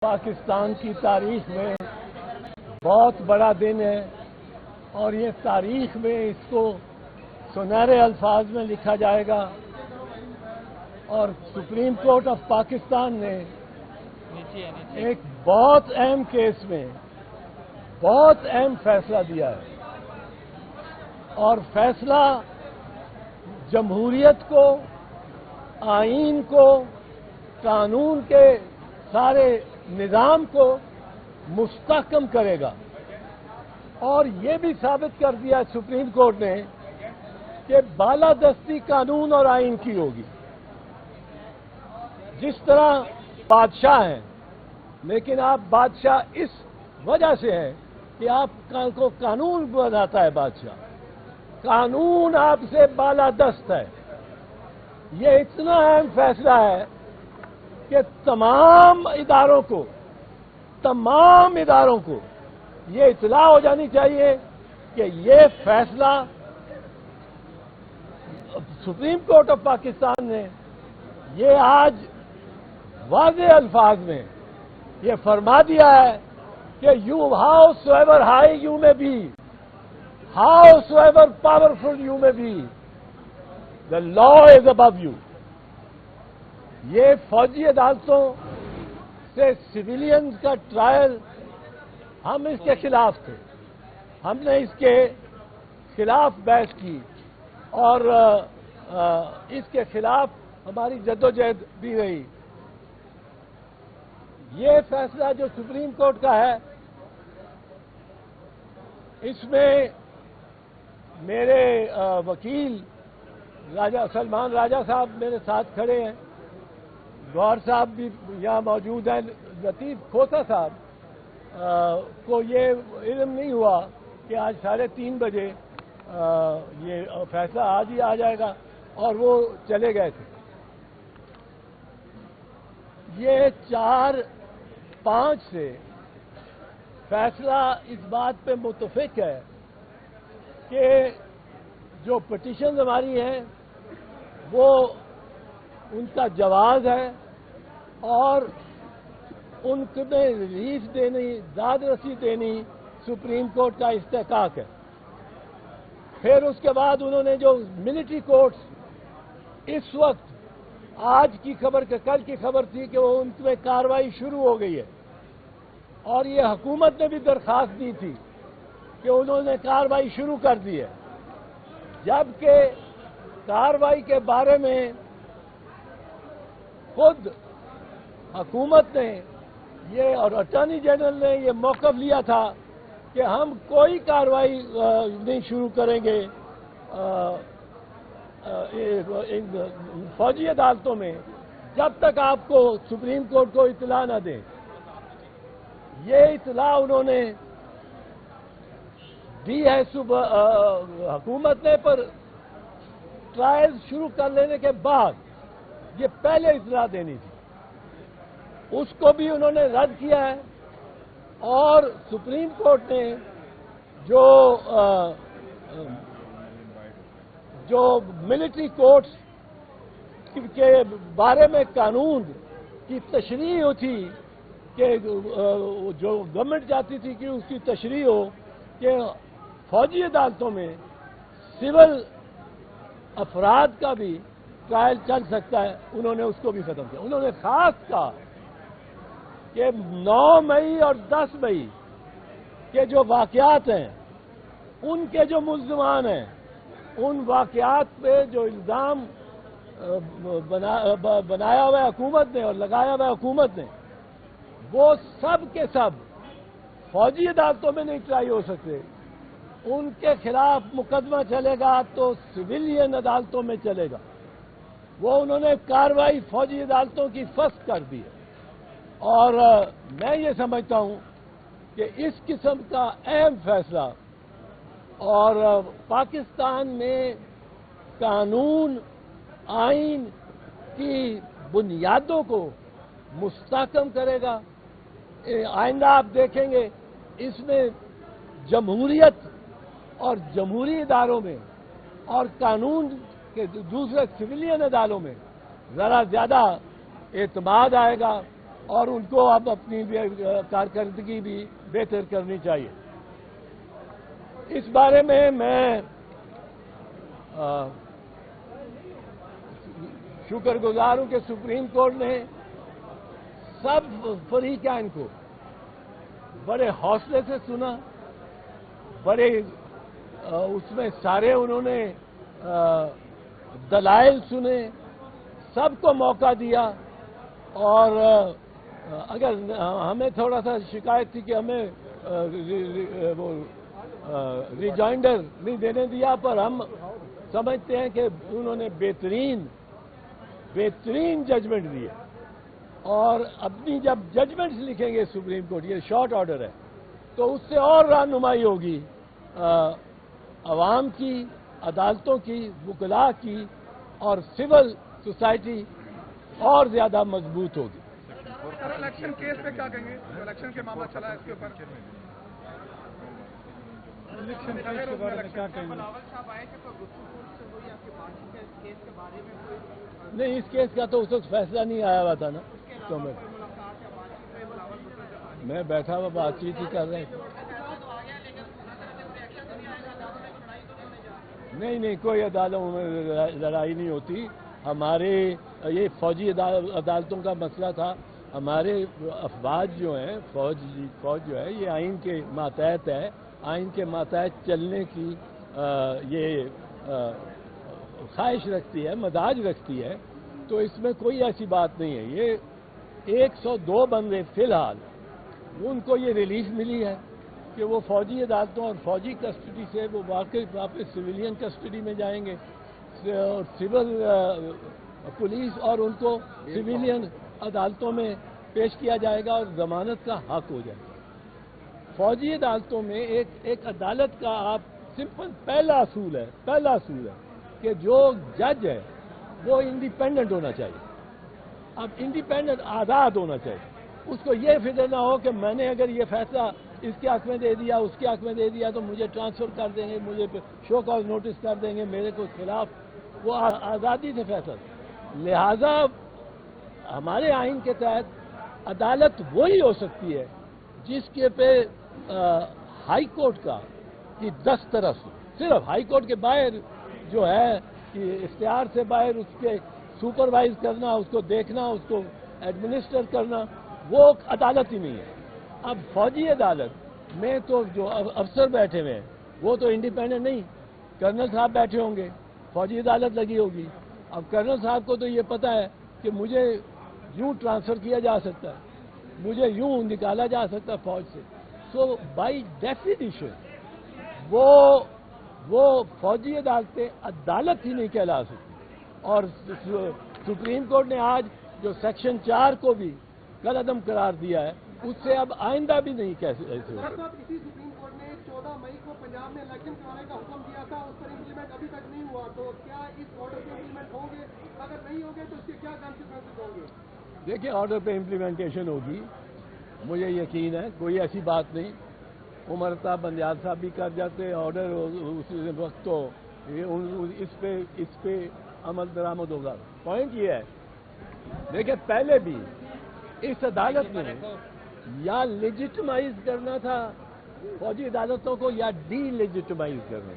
پاکستان کی تاریخ میں بہت بڑا دن ہے اور یہ تاریخ میں اس کو سنہرے الفاظ میں لکھا جائے گا اور سپریم کورٹ آف پاکستان نے ایک بہت اہم کیس میں بہت اہم فیصلہ دیا ہے اور فیصلہ جمہوریت کو، آئین کو، قانون کے سارے نظام کو مستحکم کرے گا اور یہ بھی ثابت کر دیا سپریم کورٹ نے کہ بالادستی قانون اور آئین کی ہوگی۔ جس طرح بادشاہ ہیں لیکن آپ بادشاہ اس وجہ سے ہیں کہ آپ کو قانون بناتا ہے بادشاہ، قانون آپ سے بالادست ہے۔ یہ اتنا اہم فیصلہ ہے کہ تمام اداروں کو یہ اطلاع ہو جانی چاہیے کہ یہ فیصلہ سپریم کورٹ آف پاکستان نے یہ آج واضح الفاظ میں یہ فرما دیا ہے کہ you how so ever high you may be, how so ever powerful you may be, the law is above you. یہ فوجی عدالتوں سے سویلینز کا ٹرائل ہم اس کے خلاف تھے، ہم نے اس کے خلاف بحث کی اور اس کے خلاف ہماری جدوجہد بھی رہی۔ یہ فیصلہ جو سپریم کورٹ کا ہے اس میں میرے وکیل سلمان راجہ صاحب میرے ساتھ کھڑے ہیں، گور صاحب بھی یہاں موجود ہیں، لطیف کھوسا صاحب کو یہ علم نہیں ہوا کہ آج 3:30 بجے یہ فیصلہ آج ہی آ جائے گا اور وہ چلے گئے تھے۔ یہ 4-5 سے فیصلہ اس بات پہ متفق ہے کہ جو پٹیشن ہماری ہیں وہ ان کا جواز ہے اور ان میں ریلیف دینی، داد رسی دینی سپریم کورٹ کا استحقاق ہے۔ پھر اس کے بعد انہوں نے جو ملٹری کورٹس اس وقت آج کی خبر کل کی خبر تھی کہ وہ ان میں کارروائی شروع ہو گئی ہے اور یہ حکومت نے بھی درخواست دی تھی کہ انہوں نے کارروائی شروع کر دی ہے، جبکہ کارروائی کے بارے میں خود حکومت نے یہ اور اٹارنی جنرل نے یہ موقف لیا تھا کہ ہم کوئی کارروائی نہیں شروع کریں گے فوجی عدالتوں میں جب تک آپ کو سپریم کورٹ کو اطلاع نہ دیں۔ یہ اطلاع انہوں نے دی ہے حکومت نے، پر ٹرائل شروع کر لینے کے بعد یہ پہلے اطلاع دینی تھی، اس کو بھی انہوں نے رد کیا ہے اور سپریم کورٹ نے جو ملٹری کورٹس کے بارے میں قانون کی تشریح تھی کہ جو گورنمنٹ چاہتی تھی کہ اس کی تشریح ہو کہ فوجی عدالتوں میں سول افراد کا بھی ٹرائل چل سکتا ہے، انہوں نے اس کو بھی ختم کیا۔ انہوں نے خاص کہا کہ 9 مئی اور 10 مئی کے جو واقعات ہیں ان کے جو ملزمان ہیں ان واقعات پہ جو الزام بنایا ہوا ہے حکومت نے اور لگایا ہوا ہے حکومت نے، وہ سب کے سب فوجی عدالتوں میں نہیں ٹرائی ہو سکتے، ان کے خلاف مقدمہ چلے گا تو سویلین عدالتوں میں چلے گا۔ وہ انہوں نے کارروائی فوجی عدالتوں کی فسخ کر دی ہے اور میں یہ سمجھتا ہوں کہ اس قسم کا اہم فیصلہ اور پاکستان میں قانون آئین کی بنیادوں کو مستحکم کرے گا۔ آئندہ آپ دیکھیں گے اس میں جمہوریت اور جمہوری اداروں میں اور قانون کے دوسرے سویلین اداروں میں ذرا زیادہ اعتماد آئے گا اور ان کو اب اپنی کارکردگی بھی بہتر کرنی چاہیے. اس بارے میں شکر گزار ہوں کہ سپریم کورٹ نے سب فریقین کو بڑے حوصلے سے سنا، بڑے اس میں سارے انہوں نے دلائل سنے، سب کو موقع دیا. اور اگر ہمیں تھوڑا سا شکایت تھی کہ ہمیں وہ ریجائنڈر نہیں دینے دیا، پر ہم سمجھتے ہیں کہ انہوں نے بہترین ججمنٹ دیے. اور اپنی جب ججمنٹس لکھیں گے سپریم کورٹ، یہ شارٹ آرڈر ہے، تو اس سے اور رہنمائی ہوگی عوام کی، عدالتوں کی، وکلاء کی، اور سول سوسائٹی اور زیادہ مضبوط ہوگی. سر الیکشن کیس پہ کیا کہیں گے؟ الیکشن کے معاملہ چلا ہے اس کے اوپر الیکشن کیس کے بارے میں کیا کہیں گے؟ نہیں، اس کیس کا تو اس وقت فیصلہ نہیں آیا ہوا تھا نا، تو میں بیٹھا ہوا بات چیت ہی کر رہے تھے. نہیں، کوئی عدالتوں میں لڑائی نہیں ہوتی. ہمارے یہ فوجی عدالتوں کا مسئلہ تھا. ہمارے افواج جو ہیں، فوج جو ہے، یہ آئین کے ماتحت ہے. آئین کے ماتحت چلنے کی یہ خواہش رکھتی ہے، مزاج رکھتی ہے. تو اس میں کوئی ایسی بات نہیں ہے. یہ 102 بندے فی الحال ان کو یہ ریلیف ملی ہے کہ وہ فوجی عدالتوں اور فوجی کسٹڈی سے وہ واپس سویلین کسٹڈی میں جائیں گے. سول پولیس اور ان کو سویلین عدالتوں میں پیش کیا جائے گا اور ضمانت کا حق ہو جائے گا. فوجی عدالتوں میں ایک عدالت کا آپ سمپل پہلا اصول ہے کہ جو جج ہے وہ انڈیپینڈنٹ ہونا چاہیے. اب انڈیپینڈنٹ آزاد ہونا چاہیے. اس کو یہ فکر نہ ہو کہ میں نے اگر یہ فیصلہ اس کے حق میں دے دیا، اس کے حق میں دے دیا تو مجھے ٹرانسفر کر دیں گے، مجھے شو کاز نوٹس کر دیں گے میرے کو خلاف. وہ آزادی سے فیصلہ. لہذا ہمارے آئین کے تحت عدالت وہی ہو سکتی ہے جس کے پہ ہائی کورٹ کا کی دسترس ہو. صرف ہائی کورٹ کے باہر جو ہے کہ اختیار سے باہر اس کے سپروائز کرنا، اس کو دیکھنا، اس کو ایڈمنسٹر کرنا، وہ عدالت ہی نہیں ہے. اب فوجی عدالت میں تو جو افسر بیٹھے ہوئے ہیں وہ تو انڈیپینڈنٹ نہیں. کرنل صاحب بیٹھے ہوں گے، فوجی عدالت لگی ہوگی. اب کرنل صاحب کو تو یہ پتا ہے کہ مجھے یوں ٹرانسفر کیا جا سکتا ہے، مجھے یوں نکالا جا سکتا ہے فوج سے. سو بائی ڈیفینیشن وہ فوجی عدالتیں عدالت ہی نہیں کہلا سکتی. اور سپریم کورٹ نے آج جو سیکشن 4 کو بھی کل عدم قرار دیا ہے، اس سے اب آئندہ بھی نہیں ایسے ہوگا. اسی سپریم کورٹ نے 14 مئی کو پنجاب میں الیکشن کرانے کا حکم دیا تھا، اس پر امپلیمنٹ ابھی تک نہیں ہوا. تو کیا اس آرڈر پہ امپلیمنٹ ہوں گے؟ اگر نہیں ہوں گے تو اس کے کیا کانسیکوینسز ہوں گے؟ دیکھیں، آرڈر پہ امپلیمنٹیشن ہوگی، مجھے یقین ہے. کوئی ایسی بات نہیں. عمر صاحب، بندیال صاحب بھی کر جاتے آرڈر اس وقت، تو اس پہ عمل درآمد ہوگا. پوائنٹ یہ ہے، دیکھیں پہلے بھی اس عدالت نے یا لیجیٹمائز کرنا تھا فوجی عدالتوں کو یا ڈی لیجیٹمائز کرنا،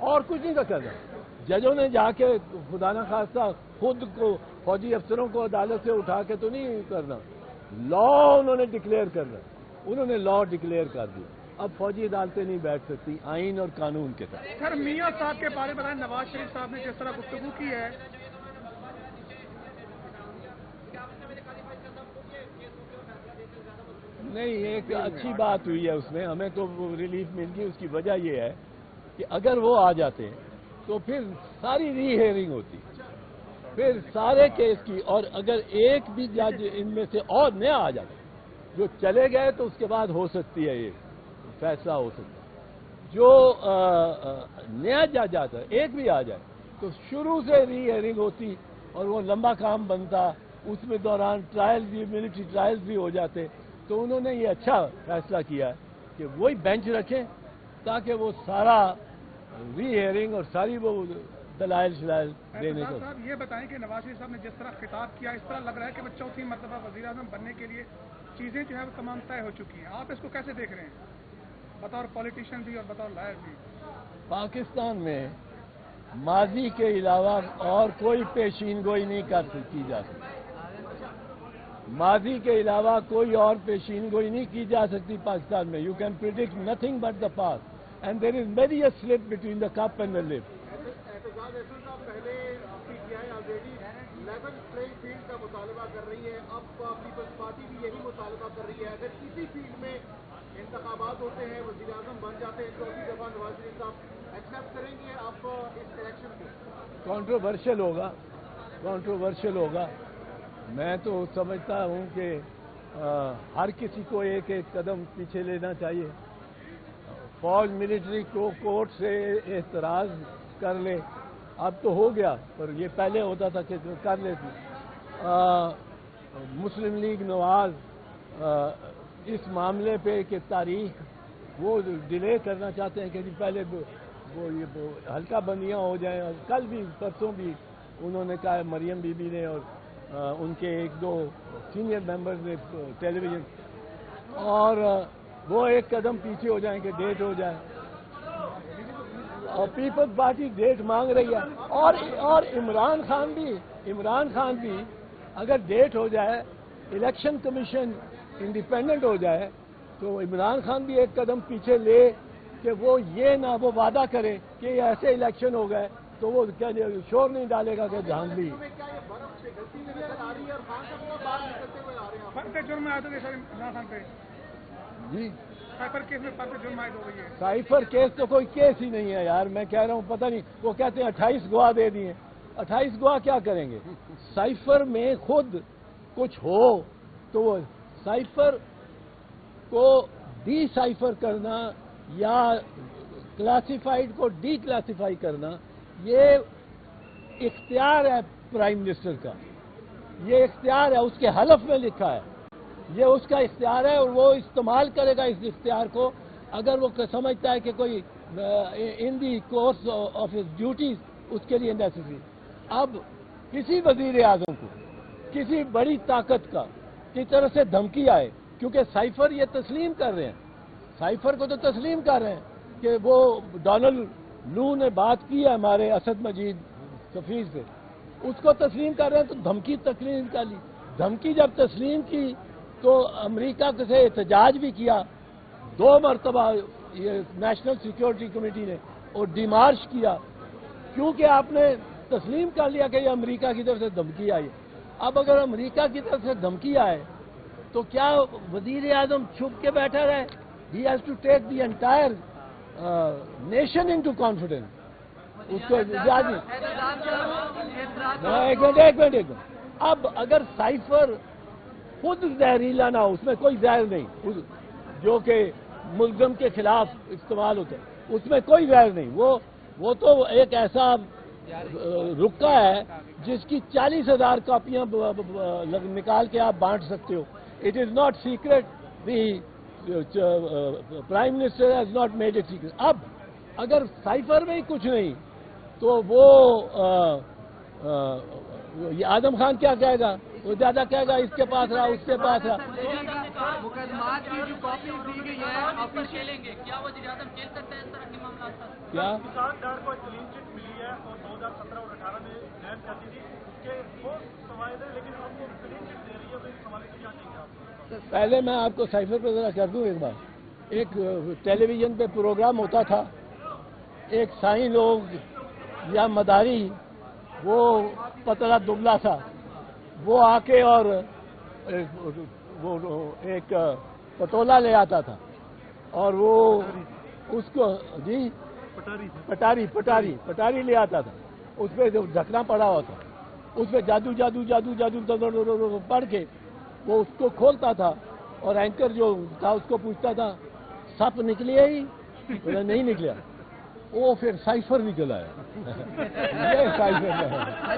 اور کچھ نہیں تھا کرنا. ججوں نے جا کے خدا نہ خواستہ خود کو فوجی افسروں کو عدالت سے اٹھا کے تو نہیں کرنا. لا انہوں نے ڈکلیئر کرنا، انہوں نے لا ڈکلیئر کر دیا. اب فوجی عدالتیں نہیں بیٹھ سکتی آئین اور قانون کے ساتھ. سر میاں صاحب کے بارے میں نواز شریف صاحب نے جس طرح گفتگو کی ہے، نہیں، ایک اچھی بات ہوئی ہے اس میں، ہمیں تو ریلیف مل گئی. اس کی وجہ یہ ہے کہ اگر وہ آ جاتے تو پھر ساری ری ہیئرنگ ہوتی، پھر سارے کیس کی. اور اگر ایک بھی جج ان میں سے اور نیا آ جاتا جو چلے گئے تو اس کے بعد ہو سکتی ہے یہ فیصلہ ہو سکتا ہے. جو نیا جج آتا ہے ایک بھی آ جائے تو شروع سے ری ہیئرنگ ہوتی اور وہ لمبا کام بنتا. اس میں دوران ٹرائل بھی، ملٹری ٹرائل بھی ہو جاتے. تو انہوں نے یہ اچھا فیصلہ کیا ہے کہ وہی بینچ رکھیں تاکہ وہ سارا ری ہیئرنگ اور ساری وہ دلائل شلائل دینے کو. صاحب یہ بتائیں کہ نواز شریف صاحب نے جس طرح خطاب کیا اس طرح لگ رہا ہے کہ وہ چوتھی مرتبہ وزیر اعظم بننے کے لیے چیزیں جو ہے وہ تمام طے ہو چکی ہیں. آپ اس کو کیسے دیکھ رہے ہیں بطور پولیٹیشین بھی اور بطور لائر بھی؟ پاکستان میں ماضی کے علاوہ اور کوئی پیشین گوئی نہیں کی جا سکتی. ماضی کے علاوہ کوئی اور پیشین گوئی نہیں کی جا سکتی پاکستان میں. You can predict nothing but the past and there is many a slip between the cup and the lip. احتجاج ایسا صاحب پہلے آپ کیا ہے آلریڈی لیول پلینگ فیلڈ کا مطالبہ کر رہی ہے. اب پیپلز پارٹی بھی یہی مطالبہ کر رہی ہے. اگر اسی فیلڈ میں انتخابات ہوتے ہیں وزیر اعظم بن جاتے ہیں چوتھی دفعہ نواز شریف صاحب ایکسیپٹ کریں گے آپ اس الیکشن کو؟ کانٹروورشل ہوگا. میں تو سمجھتا ہوں کہ ہر کسی کو ایک ایک قدم پیچھے لینا چاہیے. فوج ملٹری کو کورٹ سے اعتراض کر لے. اب تو ہو گیا پر یہ پہلے ہوتا تھا کہ کر لیتی. مسلم لیگ نواز اس معاملے پہ کہ تاریخ وہ ڈیلے کرنا چاہتے ہیں کہ پہلے وہ ہلکا بندیاں ہو جائیں. کل بھی پرسوں بھی انہوں نے کہا مریم بی بی نے اور ان کے ایک دو سینئر ممبرز نے ٹیلی ویژن, اور وہ ایک قدم پیچھے ہو جائیں کہ ڈیٹ ہو جائے. اور پیپلز پارٹی ڈیٹ مانگ رہی ہے. اور عمران خان بھی اگر ڈیٹ ہو جائے, الیکشن کمیشن انڈیپینڈنٹ ہو جائے, تو عمران خان بھی ایک قدم پیچھے لے کہ وہ یہ نہ وہ وعدہ کرے کہ ایسے الیکشن ہو گئے تو وہ کیا شور نہیں ڈالے گا کہ دھاندلی. جی سائفر کیس تو کوئی کیس ہی نہیں ہے یار. میں کہہ رہا ہوں پتہ نہیں, وہ کہتے ہیں 28 گواہ دے دیے. 28 گواہ کیا کریں گے؟ سائفر میں خود کچھ ہو تو وہ سائفر کو ڈی سائفر کرنا یا کلاسیفائڈ کو ڈی کلاسیفائی کرنا یہ اختیار ہے پرائم منسٹر کا. یہ اختیار ہے, اس کے حلف میں لکھا ہے. یہ اس کا اختیار ہے اور وہ استعمال کرے گا اس اختیار کو اگر وہ سمجھتا ہے کہ کوئی in the course of his duties اس کے لیے نیسیسری. اب کسی وزیر اعظم کو کسی بڑی طاقت کی طرف سے دھمکی آئے, کیونکہ سائفر یہ تسلیم کر رہے ہیں, سائفر کو تو تسلیم کر رہے ہیں کہ وہ ڈونلڈ لو نے بات کی ہے ہمارے اسد مجید سفیر سے, اس کو تسلیم کر رہے ہیں. تو دھمکی تسلیم کر لی. دھمکی جب تسلیم کی تو امریکہ سے احتجاج بھی کیا 2 مرتبہ یہ نیشنل سیکیورٹی کمیٹی نے, اور ڈیمارش کیا کیونکہ آپ نے تسلیم کر لیا کہ یہ امریکہ کی طرف سے دھمکی آئی. اب اگر امریکہ کی طرف سے دھمکی آئے تو کیا وزیر اعظم چھپ کے بیٹھا رہے؟ He has to take the entire nation into confidence. اس کو ایک منٹ. اب اگر سائفر خود زہریلا نہ ہو, اس میں کوئی زہر نہیں جو کہ ملزم کے خلاف استعمال ہوتا ہے, اس میں کوئی زہر نہیں. وہ تو ایک ایسا رکا ہے جس کی 40,000 کاپیاں نکال کے آپ بانٹ سکتے ہو. It is not secret. The prime minister has not made it secret. اب اگر سائفر میں ہی کچھ نہیں تو وہ آدم خان کیا کہے گا؟ وہ زیادہ کہے گا اس کے پاس رہا, اس کے پاس رہا. مقدمات کی جو کاپی دی گئی ہے آپ کھیلیں گے, کیا وزیر اعظم کھیل سکتے ہیں اس طرح کے معاملات پر؟ کیا کو کلین چٹ ملی ہے اور 2017 اور 18 میں نیب کرتی تھی کہ وہ سوال ہے, لیکن اب وہ کلین چٹ دے رہی ہے, تو اس سوال کو کیا کہیں گے آپ؟ پہلے میں آپ کو سائفر پہ ذرا کر دوں ایک بار. ایک ٹیلی ویژن پہ پروگرام ہوتا تھا, ایک سائیں لوگ یا مداری, وہ پتلا دبلا تھا, وہ آ کے اور وہ ایک پتولا لے آتا تھا اور وہ اس کو جی پٹاری لے آتا تھا. اس پہ جو ڈھکنا پڑا ہوا تھا, اس پہ جادو پڑھ کے وہ اس کو کھولتا تھا, اور اینکر جو تھا اس کو پوچھتا تھا سپ نکلے ہی نہیں نکلا, وہ پھر سائفر نکل آیا. یہ سائفر ہے.